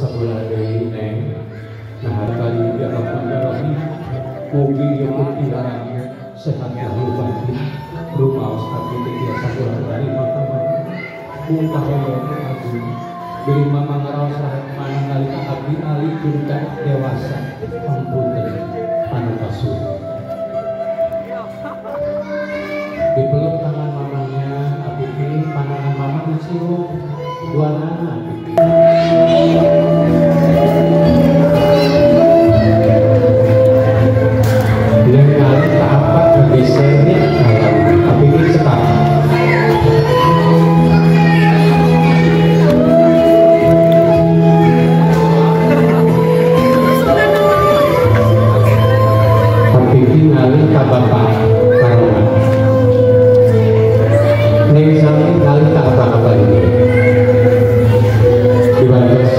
sabulan deui neng. Nah kali dia akan rohi mugi yang berpiharang sehat lahir batin rumah ustadi dia sabulan dari mata-mata muntah yang agung beri mama ngaraos mana nalika abdi ali kunta dewasa ampunten anu kasuh dipeluk tangan mamanya abdi pandangan mama dicium dua nana abdi dengan apa bergesernya abdi cetak ngalih ka bapak karena neng sami ngalih ka apa-apa ini dibalas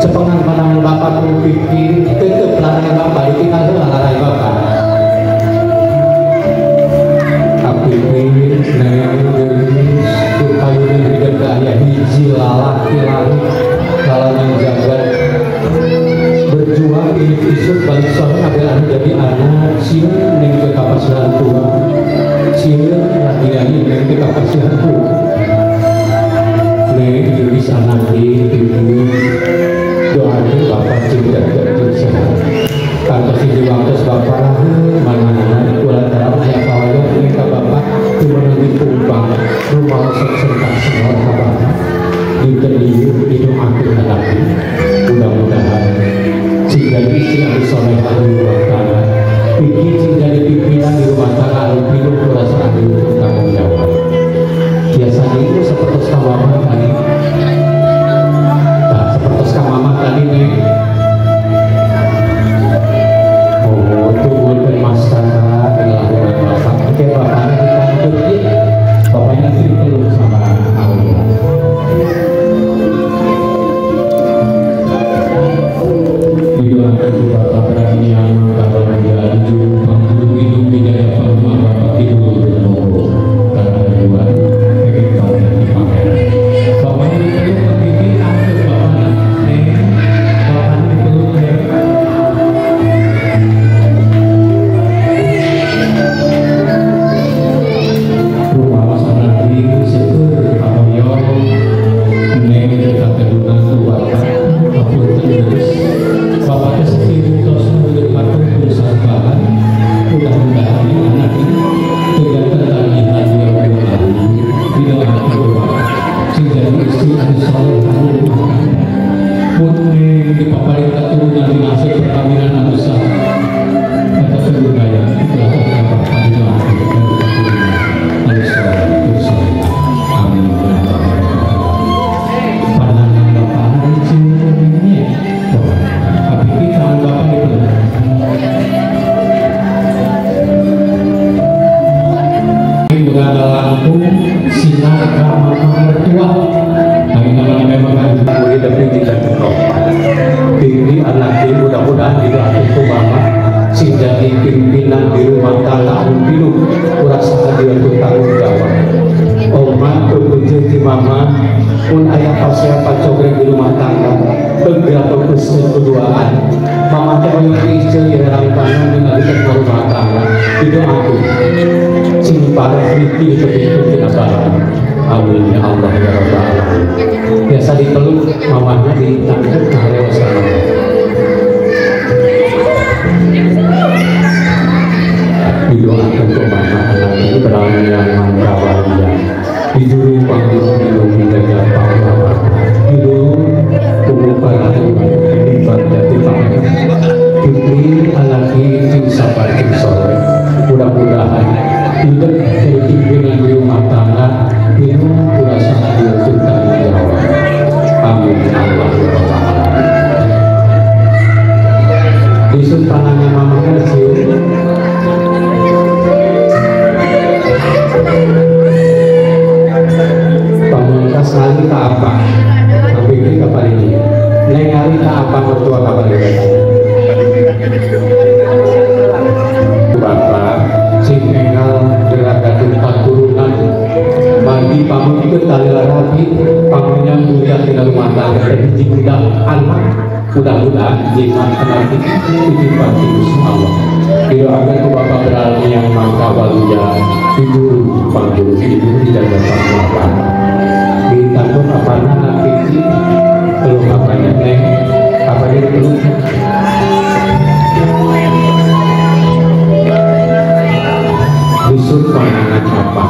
sepengan pandangan bapak kupikir tetep larangan bapak ditinggal heula larangan bapak tapi ini neng geus kupayun hidup daya hiji lalaki lali kalangan jagat berjuang ini isuk balik suami adalah jadi anak siun neng ke kapasihan tua siun laki-laki neng ke kapasihan tua neng jenis anak di doakan bapak cinta dan sehat kata si diwakes bapak mana-mana ulang terang yang kawal ini ke bapak cuma nanti tumpang rumah sentak semua bapak diterliur didoakan lagi mudah-mudahan jadi si anu solehah di rumah tangga pikir si jadi pimpinan di rumah tangga anu hidup perasaan untuk tanggung jawab biasanya itu seperti kamamah tadi nah seperti kamamah tadi nih oh tunggu dan mas kakak dengan bapak oke bapaknya dikantor bapaknya tidur sama Allah didoakan bapak perhatian kalau menjadi mampu hidup tidak dapat bapak tidur dengan karena dua pengen banget dipakai bapak ini perlu berpikir akhir bapak bapak ini perlu rumah sana di seger atau yang neng dekat kedua tua aku terus bapaknya sendiri terus mengedepankan perusahaan bahan mudah-mudahan anak ini dengan ketagihan yang berlalu tidak akan berubah sehingga istri anu soleh anu rumah pun dipaparin keturunan dinasih perkawinan anu sah kata kebudaya itulah kata padilah anu soleh anu soleh amin pandangan bapak anu cium ini tapi kita bapak itu berada lampu sinar ramah mertua hari namanya memang harus murid tapi tidak terkopak diri anak ini mudah-mudahan tidak aku mama si jadi pimpinan di rumah tangga hidup kurasa dia untuk tanggung jawab oma kebetulan di mama pun ayah pasnya pacogrek di rumah tangga beberapa persen keduaan mama teh yang istri yang rangkangan dengan di rumah tangga itu aku simpan riki itu tidak salah amin ya Allah ya Rabbal alamin biasa dipeluk mamanya ditangkap ke rewasa didoakan untuk mama anak ini berani yang mangkawalia diduru panggung menjaga pahlawan diduru tubuh para ibadah di tangan diberi anak ini sabar soleh mudah-mudahan tidak terpimpinan di rumah tangga itu kurasa hadir untuk tanggung jawab amin Allah ya Rabbal alamin disut tangannya mama kecil pamungkas lagi tak apa tapi ini kapan ini neng hari tak apa mertua kapan ini bapak si engal dengan gadung budak anak mudah-mudahan jimat nanti titipan Gusti Allah. Doakan ke Bapak beralih yang mangka waluya jujur panggil ibu tidak dapat makan di tanpa apa nanti belum apanya neng apa dia belum busuk panangan apa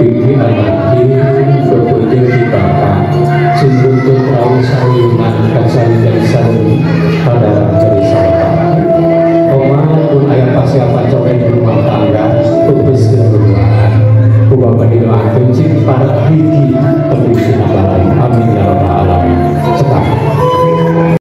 ini anak ini berpikir di bawah sungguh tahu sayunan kasar dan